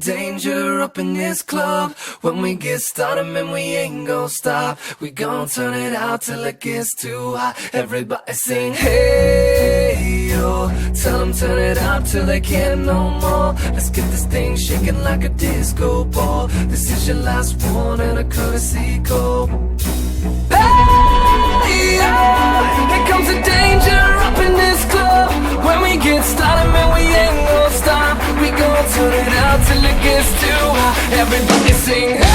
danger up in this club. When we get started, man, we ain't gon' stop. We gon' turn it out till it gets too hot. Everybody sing, hey, yo. Tell them turn it up till they can't no more. Let's get this thing shaking like a disco ball. This is your last one and a courtesy call. Hey, yo. Here comes the danger up in this club. When we get started, man, we ain't gon' stop. We gon' turn it out till it gets too hot. Everybody sing, hey.